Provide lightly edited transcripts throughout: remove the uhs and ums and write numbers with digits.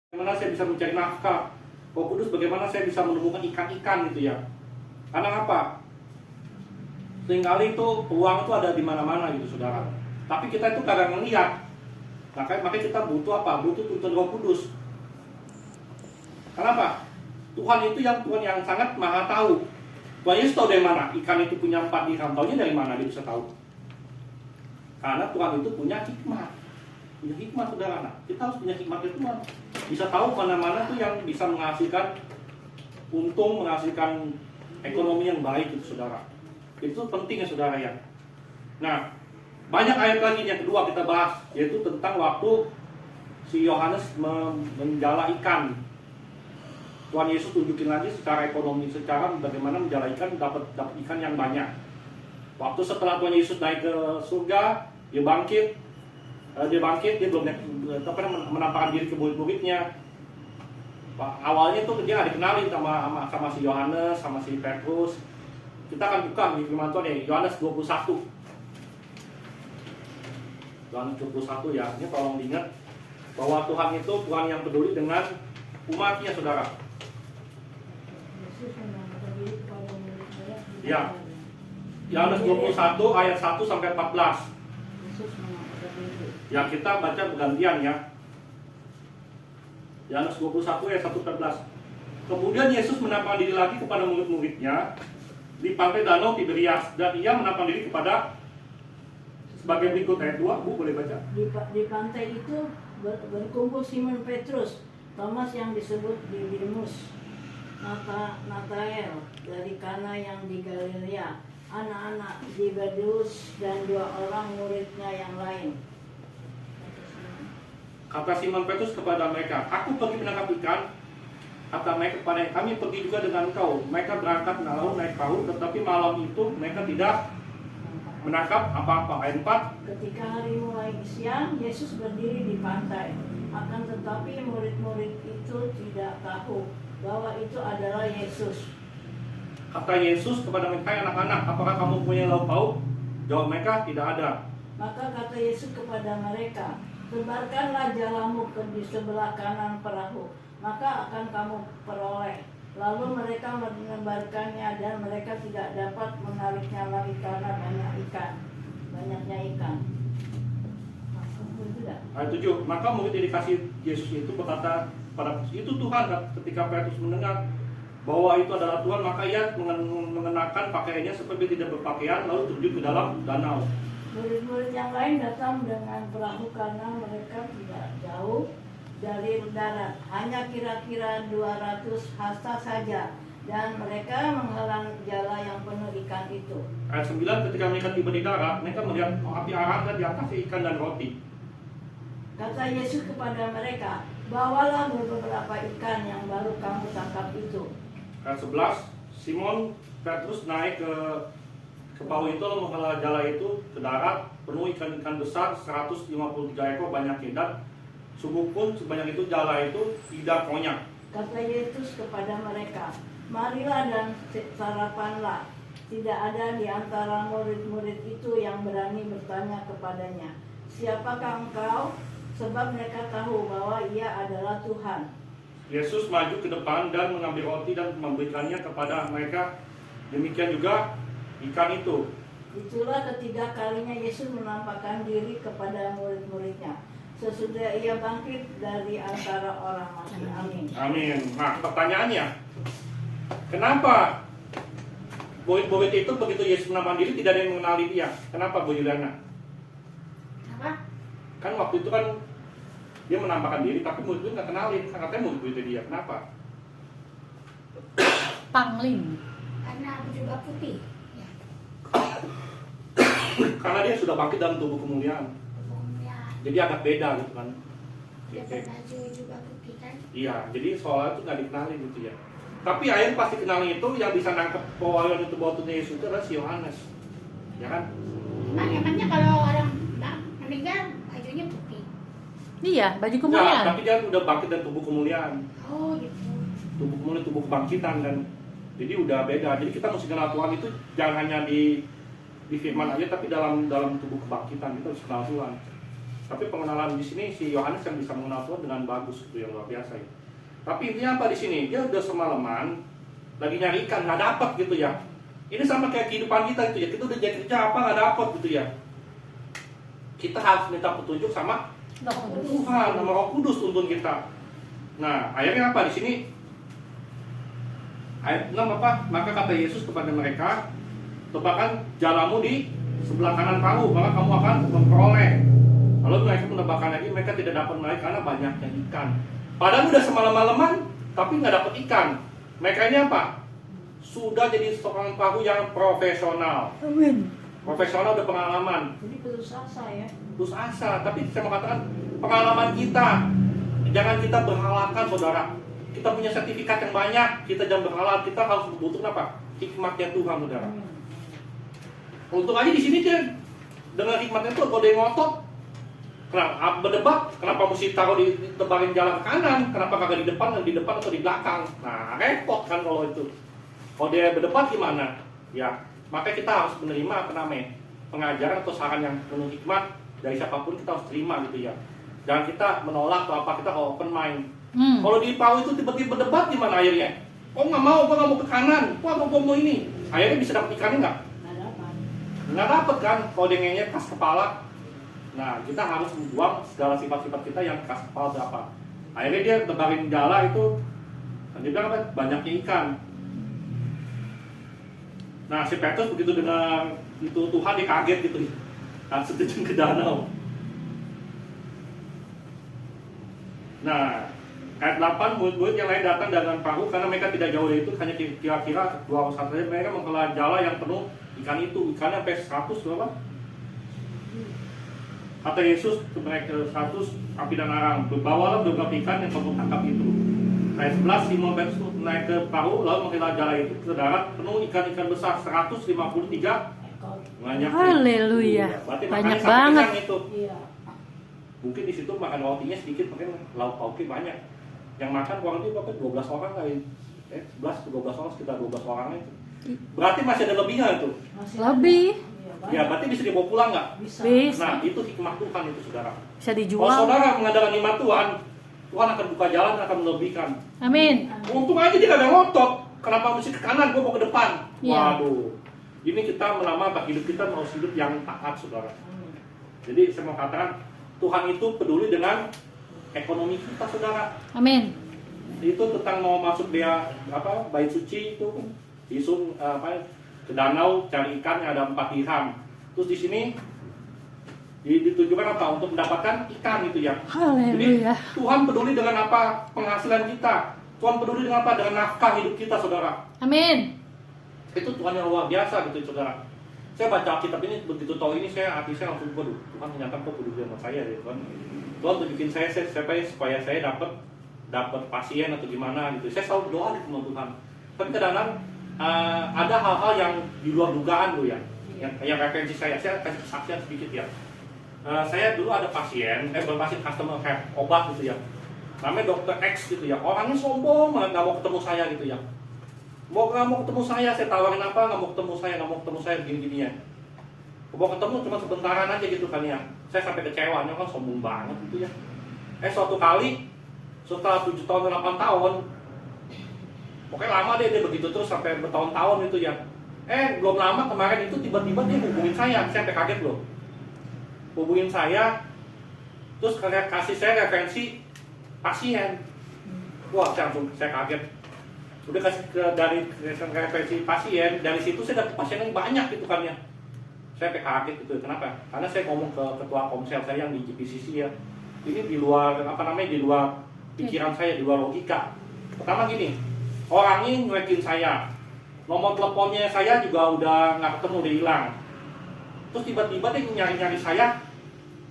Bagaimana saya bisa mencari nafkah? Roh Kudus bagaimana saya bisa menemukan ikan-ikan gitu ya? Karena apa? Seringkali itu peluang itu ada di mana-mana gitu saudara. Tapi kita itu kadang melihat. Makanya kita butuh apa? Butuh tuntun Roh Kudus. Kenapa? Tuhan itu Tuhan yang sangat maha tahu. Tuhan Yesus tahu dari mana ikan itu punya 4 dirham. Taunya dari mana dia bisa tahu? Karena Tuhan itu punya hikmat. Punya hikmat saudara. Nah, kita harus punya hikmat dari Tuhan. Bisa tahu mana-mana tuh yang bisa menghasilkan untung, menghasilkan ekonomi yang baik itu saudara. Itu penting ya saudara ya. Nah, banyak ayat lagi yang kedua kita bahas, yaitu tentang waktu si Yohanes menjala ikan. Tuhan Yesus tunjukin lagi secara ekonomi, secara bagaimana menjala ikan, dapat ikan yang banyak. Waktu setelah Tuhan Yesus naik ke surga, dia bangkit, dia belum menampakkan diri ke murid-muridnya. Awalnya tuh dia nggak dikenalin sama si Yohanes, sama si Petrus. Kita akan buka di firman Tuhan ya, Yohanes 21. Yohanes 21 ya, ini tolong diingat bahwa Tuhan itu Tuhan yang peduli dengan umatnya saudara. Ya, Yohanes 21 ayat 1 sampai 14. Ya, kita baca bergantian ya. Yohanes 21 ayat 1 sampai 14. Kemudian Yesus menampakkan diri lagi kepada murid-muridnya di pantai Danau Tiberias, dan ia menampakkan diri kepada sebagai berikut. Ayat 2, Bu boleh baca. Di pantai itu berkumpul Simon Petrus, Thomas yang disebut Didimus, Natanael dari Kana yang di Galilea, anak-anak Zebedeus, dan 2 orang muridnya yang lain. Kata Simon Petrus kepada mereka, "Aku pergi menangkap ikan." Kata mereka kepada, "Kami pergi juga dengan engkau." Mereka berangkat naik perahu, tetapi malam itu mereka tidak menangkap apa-apa. Ayat 4. Ketika hari mulai siang, Yesus berdiri di pantai. Akan tetapi murid-murid itu tidak tahu bahwa itu adalah Yesus. Kata Yesus kepada mereka, "Anak-anak, apakah kamu punya lauk pauk?" Jawab mereka, "Tidak ada." Maka kata Yesus kepada mereka, "Tebarkanlah jalamu di sebelah kanan perahu, maka akan kamu peroleh." Lalu mereka menebarkannya, dan mereka tidak dapat menariknya lagi karena banyaknya ikan. Ayat 7. Maka murid yang dikasih Yesus itu berkata pada itu Tuhan. Ketika Petrus mendengar bahwa itu adalah Tuhan, maka ia mengenakan pakaiannya seperti tidak berpakaian, lalu terjun ke dalam danau. Murid-murid yang lain datang dengan perahu karena mereka tidak jauh dari darat, hanya kira-kira 200 hasta saja, dan mereka menghalang jala yang penuh ikan itu. Ayat 9. Ketika mereka tiba di darat, mereka melihat api arang di atas ikan dan roti. Kata Yesus kepada mereka, "Bawalah beberapa ikan yang baru kamu tangkap itu." Ayat 11. Simon Petrus naik ke perahu itu, lalu menghalau jala itu ke darat, penuh ikan-ikan besar 153 ekor banyaknya, dan sungguh pun sebanyak itu jala itu tidak konyak. Kata Yesus kepada mereka, "Marilah dan sarapanlah." Tidak ada di antara murid-murid itu yang berani bertanya kepadanya, "Siapakah engkau?" Sebab mereka tahu bahwa ia adalah Tuhan. Yesus maju ke depan dan mengambil roti dan memberikannya kepada mereka. Demikian juga ikan itu. Itulah ketiga kalinya Yesus menampakkan diri kepada murid-muridnya sesudah ia bangkit dari antara orang mati. Amin. Amin. Nah, pertanyaannya, kenapa murid-murid itu begitu Yesus menampakkan diri tidak ada yang mengenali dia? Kenapa, Bu Juliana? Kenapa? Kan waktu itu kan dia menampakkan diri, tapi murid-murid nggak kenalin. Katanya murid-murid itu dia. Kenapa? Pangling. Karena berjubah putih. Ya. Karena dia sudah bangkit dalam tubuh kemuliaan. Ya. Jadi agak beda gitu kan. Dia berbaju juga putih kan? Iya, jadi soalnya itu nggak dikenalin gitu ya. Tapi akhirnya pasti kenalin itu yang bisa nangkep pewahyuan itu bahwa Tuhan Yesus itu adalah si Yohanes. Ya kan? Nah, emangnya kalau orang meninggal bajunya putih? Iya, baju Enggak, kemuliaan. tapi dia udah bangkit dan tubuh kemuliaan. Oh gitu. Tubuh kemuliaan, tubuh kebangkitan kan. Jadi udah beda. Jadi kita mesti kenal Tuhan itu jangan hanya di firman aja, tapi dalam tubuh kebangkitan kita harus kenal Tuhan. Tapi pengenalan di sini si Yohanes yang bisa mengenal Tuhan dengan bagus, itu yang luar biasa ya. Tapi intinya apa di sini? Dia udah semalaman lagi nyari ikan, nggak dapat gitu ya. Ini sama kayak kehidupan kita itu ya. Kita udah jadi kerja apa nggak dapat gitu ya. Kita harus minta petunjuk sama Tuhan, sama Roh Kudus tuntun kita. Nah, akhirnya apa di sini? Ayat 6 apa? Maka kata Yesus kepada mereka, tebakan jalamu di sebelah kanan perahu, maka kamu akan memperoleh. Lalu mereka menebakkan lagi, mereka tidak dapat menarik karena banyaknya ikan. Padahal udah semalam-malaman, tapi nggak dapat ikan. Mereka ini apa? Sudah jadi seorang perahu yang profesional. Amin. Profesional udah pengalaman. Jadi putus asa ya. Putus asa, tapi saya mau katakan pengalaman kita. Jangan kita berhalakan, saudara. Kita punya sertifikat yang banyak, kita jangan berhalat. Kita harus membutuhkan apa? Hikmatnya Tuhan, saudara. Untuk aja di sini dia dengan hikmatnya itu kalau dia ngotot, kenapa berdebat? Kenapa mesti taruh di tebarin jalan ke kanan? Kenapa kagak di depan atau di belakang? Nah, repot kan kalau itu. Kalau dia berdebat gimana? Ya, maka kita harus menerima apa namanya pengajaran atau saran yang penuh hikmat dari siapapun, kita harus terima gitu ya. Jangan kita menolak atau apa, kita kalau open mind. Kalau di perahu itu tiba-tiba berdebat gimana akhirnya? Oh nggak mau, gua nggak mau ke kanan, gua mau ini. Akhirnya bisa dapat ikannya nggak? Nggak dapat kan? Kalau dia ngenyet kas kepala. Nah, kita harus membuang segala sifat-sifat kita yang kas kepala berapa. Akhirnya dia tebarin jala itu, dia bilang apa? Banyaknya ikan. Nah, si Petrus begitu dengar itu Tuhan, dia kaget gitu, langsung terjun ke danau. Nah, ayat 8, murid-murid yang lain datang dengan perahu karena mereka tidak jauh dari itu, hanya kira-kira 2 saat saja. Mereka mengelola jala yang penuh ikan itu, ikannya sampai 100 berapa? Kata Yesus ke mereka 100 api dan arang, berbawalah beberapa ikan yang kamu tangkap itu. Ayat 11, Simon Petrus naik ke perahu lalu menghela jala itu ke darat penuh ikan-ikan besar 153 banyak. Haleluya. Banyak banget. Itu. Iya. Mungkin di situ makan rotinya sedikit, mungkin lauk pauknya banyak. Yang makan kurang lebih berapa? 12 orang kali. 11 ke 12 orang, sekitar 12 orang itu. Berarti masih ada lebihnya itu. Lebih. Ya, berarti bisa dibawa pulang nggak? Bisa. Bisa. Nah, itu hikmah Tuhan itu, saudara. Bisa Kalau dijual. saudara mengadakan hikmah Tuhan, Tuhan akan buka jalan, akan melebihkan. Amin. Untung aja dia gak ada ngotot. Kenapa mesti ke kanan, gue mau ke depan? Iya. Waduh. Ini kita menambah hidup kita harus hidup yang taat, saudara. Jadi saya mau katakan, Tuhan itu peduli dengan ekonomi kita, saudara. Amin. Itu tentang mau masuk dia apa bait suci itu Yesus ke danau cari ikan yang ada 4 dirham. Terus di sini ditujukan apa? Untuk mendapatkan ikan itu ya. Jadi Haleluya. Tuhan peduli dengan apa? Penghasilan kita. Tuhan peduli dengan apa? Dengan nafkah hidup kita, saudara. Amin. Itu Tuhan yang luar biasa gitu, saudara. Saya baca Alkitab ini begitu tahu ini, hati saya langsung waduh, Tuhan ternyata kok peduli dengan saya ya Tuhan. Tuhan tunjukin saya supaya saya dapat pasien atau gimana gitu. Saya selalu berdoa di rumah Tuhan. Tapi kadang-kadang ada hal-hal yang di luar dugaan tuh ya. Yang referensi saya kasih kesaksian sedikit ya. Saya dulu ada pasien, berpasien customer care obat gitu ya. Namanya dokter X gitu ya. Orangnya sombong banget, nggak mau ketemu saya gitu ya. Nggak mau ketemu saya tawarin apa, nggak mau ketemu saya gini-gini ya. Mau ketemu cuma sebentaran aja gitu kan ya. Saya sampai kecewa, kan sombong banget gitu ya. Suatu kali setelah 7 tahun 8 tahun, pokoknya lama dia begitu terus sampai bertahun-tahun itu ya. Belum lama kemarin itu tiba-tiba dia hubungin saya sampai kaget loh. Hubungin saya, terus kasih saya referensi pasien. Wah, saya kaget. Udah kasih dari referensi pasien, dari situ saya dapat pasien yang banyak gitu kan ya. Saya kaget gitu. Kenapa? Karena saya ngomong ke ketua komsel saya yang di GPCC ya. Ini di luar di luar pikiran saya, di luar logika. Pertama gini, orangnya nyuekin saya. Nomor teleponnya saya juga udah nggak ketemu, udah hilang. Terus tiba-tiba dia nyari-nyari saya,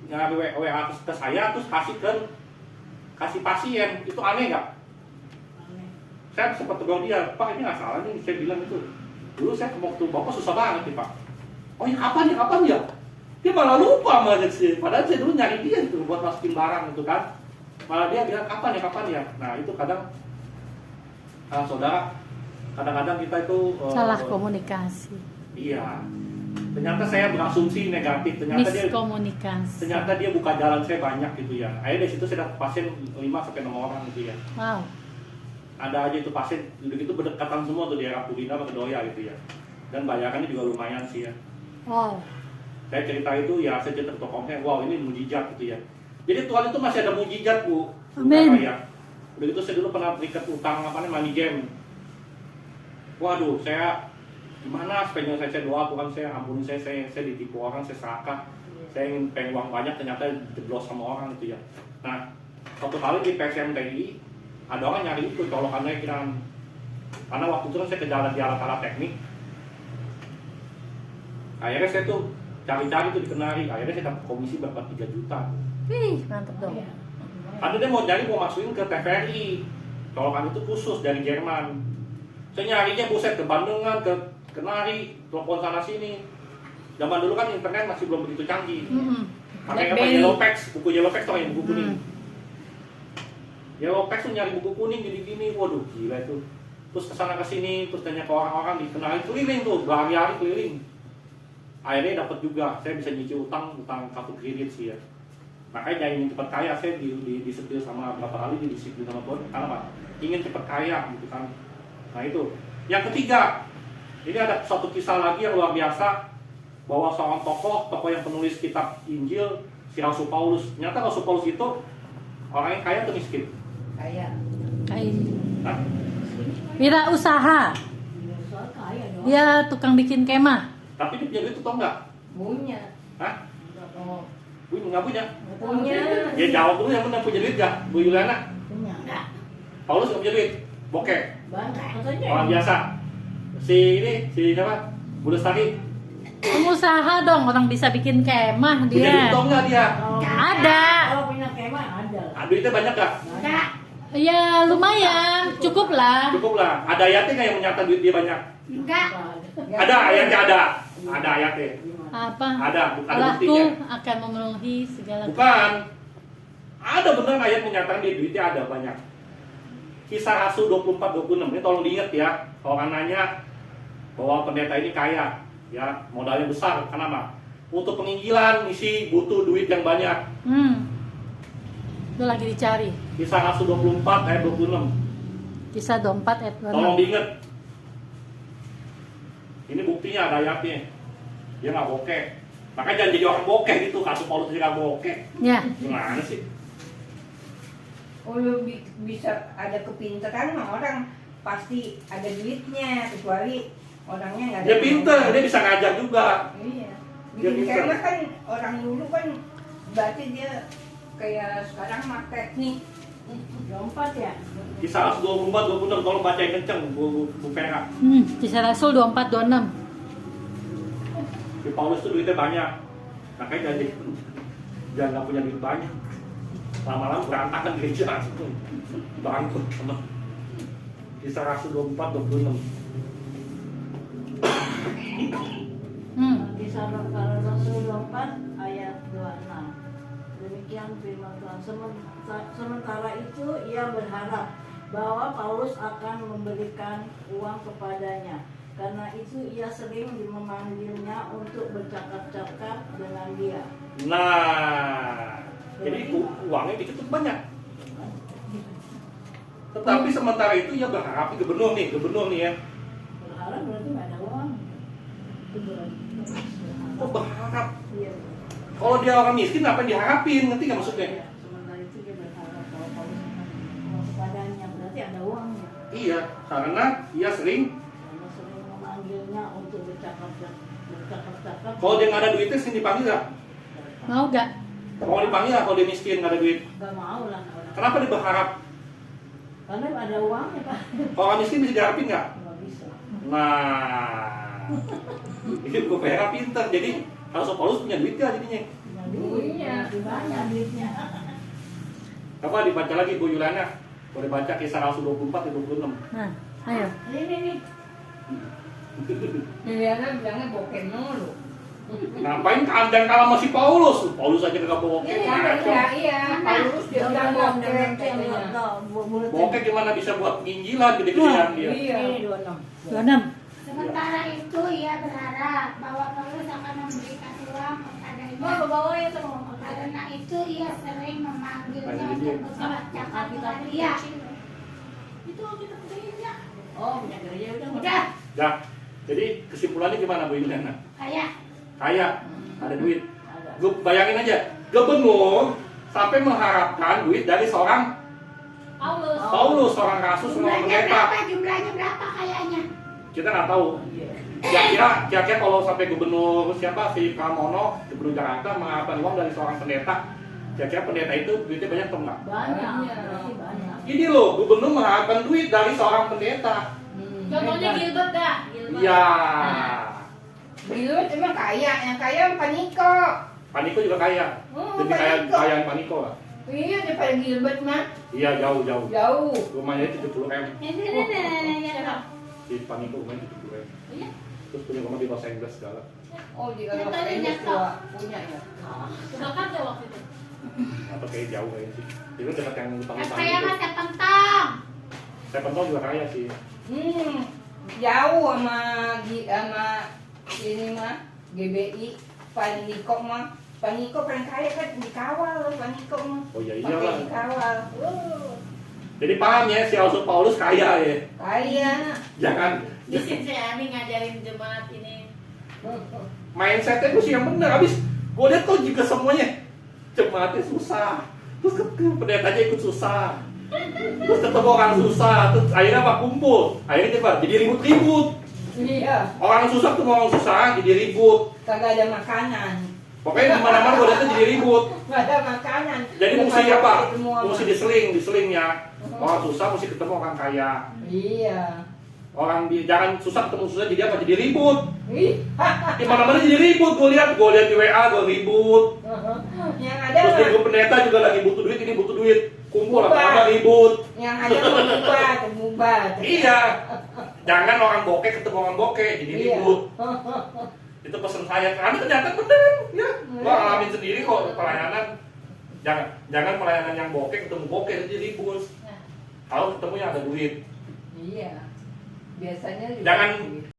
nyari WA ke saya, terus kasih pasien. Itu aneh nggak? Saya sempat tegur dia, Pak ini nggak salah nih, saya bilang itu. Dulu saya ke waktu Bapak susah banget nih Pak. Oh ya kapan ya? Dia malah lupa banget sih. Padahal saya dulu nyari dia itu buat masukin barang itu kan. Malah dia bilang kapan ya? Nah itu kadang saudara, kadang-kadang kita itu Salah komunikasi. Iya. Ternyata saya berasumsi negatif. Ternyata dia buka jalan saya banyak gitu ya. Akhirnya dari situ saya dapat pasien 5-6 orang gitu ya. Wow. Ada aja itu pasien, udah gitu berdekatan semua tuh di daerah Purina sama Kedoya gitu ya. Dan bayarannya juga lumayan sih ya. Wow. Saya cerita itu ya, saya cerita ke tokohnya, wow ini mujizat gitu ya. Jadi Tuhan itu masih ada mujizat Bu. Amin. Ya. Udah gitu saya dulu pernah terikat utang apa namanya money game. Waduh, saya gimana supaya saya doa Tuhan, saya ampuni saya ditipu orang, saya serakah. Saya ingin pengen uang banyak, ternyata jeblos sama orang gitu ya. Nah, suatu kali di PSMTI ada orang nyari itu colokannya kiraan. Karena waktu itu kan saya ke jalan di alat-alat teknik. Akhirnya saya tuh cari-cari tuh di Kenari. Akhirnya saya dapat komisi berapa 3 juta. Wih, mantap dong. Ada dia mau masukin ke TVRI. Colokan itu khusus dari Jerman. Saya nyarinya buset ke Bandungan, ke Kenari, telepon sana sini. Zaman dulu kan internet masih belum begitu canggih. Pakai apa Yellowpacks, buku Yellowpacks tuh yang buku kuning. Yellowpacks tuh nyari buku kuning gini-gini, waduh gila itu. Terus kesana kesini, terus tanya ke orang-orang di Kenari, keliling tuh, berhari-hari keliling. Akhirnya dapat juga, saya bisa nyicil utang kartu kredit sih ya. Makanya jangan ingin cepat kaya, saya disetir sama beberapa kali disiplin sama Tuhan. Karena apa? Ingin cepat kaya gitu kan. Nah itu. Yang ketiga, ini ada satu kisah lagi yang luar biasa, bahwa seorang tokoh yang penulis kitab Injil, si Rasul Paulus. Ternyata Rasul Paulus itu orang yang kaya atau miskin? Kaya. Kayak Hah? wira usaha. Soal kaya dong. Dia tukang bikin kemah. Tapi dia punya duit atau enggak? Punya. Hah? Oh. Nggak punya? Punya. Ya jawab dulu yang benar, punya duit gak? Bu Yuliana? Punya. Enggak. Paulus nggak punya duit? Bokeh? Banyak. Katanya. Orang biasa? Si siapa? Bu Lestari? Pengusaha dong, orang bisa bikin kemah Punya duit dia. atau enggak dia? Ada. Kalau punya kemah ada. Duitnya banyak gak? Enggak. Ya lumayan, cukup lah. Cukup lah. Ada ayatnya nggak yang menyatakan duit dia banyak? Enggak. Ada ayatnya ada. Ada ayatnya. Apa? Ada Allahku buktinya. akan memenuhi segala. Bukan. Ada benar ayat menyatakan dia duitnya ada banyak. Kisah Rasul 24-26 ini tolong diingat ya. Kalau orang nanya bahwa pendeta ini kaya, ya modalnya besar. Kenapa? Untuk penginjilan misi butuh duit yang banyak. Itu lagi dicari. Kisah Rasul 24 ayat 26. Kisah 24 ayat Tolong 26. diingat. Ini buktinya ada ayatnya. Dia nggak bokeh. Makanya jangan jadi orang bokeh gitu. Kasus Paulus jadi orang bokeh. Ya. Gimana sih? Oh, lu bisa ada kepintaran mah orang pasti ada duitnya, kecuali orangnya nggak ada. Dia pinter, dia bisa ngajar juga. Iya. Dia Bikin pinter. kemah kan orang dulu kan berarti dia kayak sekarang mah teknik. Lompat ya. Kisah Rasul 24-26 tolong bacain kenceng Bu Vera. Kisah Rasul 24 26. Si Paulus tuh duitnya banyak. Makanya jangan nggak punya duit banyak. Lama-lama berantakan gereja. Bangkrut sama. Kisah Rasul 24-26. Kisah Rasul 24 ayat 26. Demikian firman Tuhan. Sementara itu ia berharap bahwa Paulus akan memberikan uang kepadanya. Karena itu ia sering memanggilnya untuk bercakap-cakap dengan dia. Nah, jadi uangnya dikit banyak. Tetapi sementara itu ia berharap gubernur nih ya. Berharap berarti nggak ada uang. Itu berarti berharap. Oh berharap. Iya. Kalau dia orang miskin apa yang diharapin? Ngerti nggak maksudnya? Iya, sementara itu dia berharap bahwa Paulus akan uang kepadanya. Berarti ada uangnya. Iya, karena ia sering. Karena sering memanggilnya untuk bercakap-cakap. Kalau dia nggak ada duitnya, sini dipanggil nggak? Mau gak? Kalau dipanggil nggak? Kalau dia miskin nggak ada duit. Gak mau lah. Kenapa dia berharap? Karena ada uangnya Pak. Kalau orang miskin bisa diharapin nggak? Nggak bisa. Nah, ini gue Vera pinter. Jadi kalau Paulus punya duit nggak jadinya? Punya duitnya, banyak duitnya. Coba dibaca lagi Bu Yuliana. Boleh baca kisah Rasul 24 26. Nah, ayo. Ini nih. Liliana bilangnya bokeh mulu. Ngapain kandang kalah masih Paulus? Paulus aja nggak bokeh. Iya, Paulus dia bilang bokeh katanya. Bokeh gimana bisa buat penginjilan gede-gedean dia? Iya. Ini 26. 26. Sementara itu ia berharap bahwa Paulus akan memberikan uang kepadanya. bawa ya semua. Karena itu ia sering memanggilnya Lanjut, untuk Dik. membacakan dengan dia. Itu kita kerjainnya. Oh, punya gereja udah. Udah, Ya, jadi kesimpulannya gimana Bu Indriana? kayak Kaya, ada duit. Ada. Gue bayangin aja, gubernur sampai mengharapkan duit dari seorang Paulus. Paulus, seorang rasul, seorang pendeta. jumlahnya berapa kayaknya? Kita nggak tahu. Kira-kira kalau sampai gubernur siapa si Pramono, gubernur Jakarta mengharapkan uang dari seorang pendeta, kira-kira pendeta itu duitnya banyak atau enggak? Banyak, berarti banyak. Ini loh, gubernur mengharapkan duit dari seorang pendeta. Contohnya Gilbert dah. Gilbert. Iya. Gilbert emang kaya, yang kaya Pak Niko. Paniko juga kaya. Oh, Lebih kaya Paniko. kaya Paniko lah. Iya, daripada Gilbert mah Iya, jauh. jauh. Rumahnya 70 M. Ya, Si Paniko rumahnya 70 M. Iya. Terus punya rumah di Los Angeles segala. Oh, di Yang Los tadi Angeles nyetop. punya ya. Udah kerja waktu itu. Atau kayak jauh kayaknya sih. Itu dekat yang utang Yang utang kaya itu. mas Sepentong. Saya pentol juga kaya sih. Jauh sama ini mah GBI Pak Niko mah. Pak Niko paling kaya kan dikawal Pak Niko mah. Oh iya Pakai iyalah. dikawal. Jadi paham ya si Rasul Paulus kaya ya. Kaya. Jangan Di sini si Ani ngajarin jemaat ini. mindsetnya gue sih yang bener. Habis gue lihat kok juga semuanya jemaatnya susah. Terus ke pendetanya ikut susah. Terus ketemu orang susah. Terus akhirnya apa kumpul. Akhirnya apa? Jadi ribut-ribut. Iya. Orang susah ketemu orang susah jadi ribut. Kagak ada makanan. Pokoknya di mana-mana gue lihat jadi ribut. Nggak ada makanan. Jadi Udah mesti pada apa? ketemu sama- Mesti diseling ya. Orang susah mesti ketemu orang kaya. Iya. Orang jangan susah ketemu susah jadi apa? Jadi ribut. Ih. Di mana-mana jadi ribut. Gue lihat di WA gue ribut. Yang ada Terus di mah- grup pendeta juga lagi butuh duit, ini butuh duit. Kumpul Bubar. apa ribut. yang ada mubat. Iya. Jangan orang bokeh ketemu orang bokeh jadi Iya. ribut. Itu pesan saya. Karena ternyata bener ya. Gua ngalamin sendiri kok pelayanan. Jangan pelayanan yang bokeh ketemu bokeh jadi ribut. Kalau ketemu yang ada duit. Iya. Biasanya juga Jangan gitu.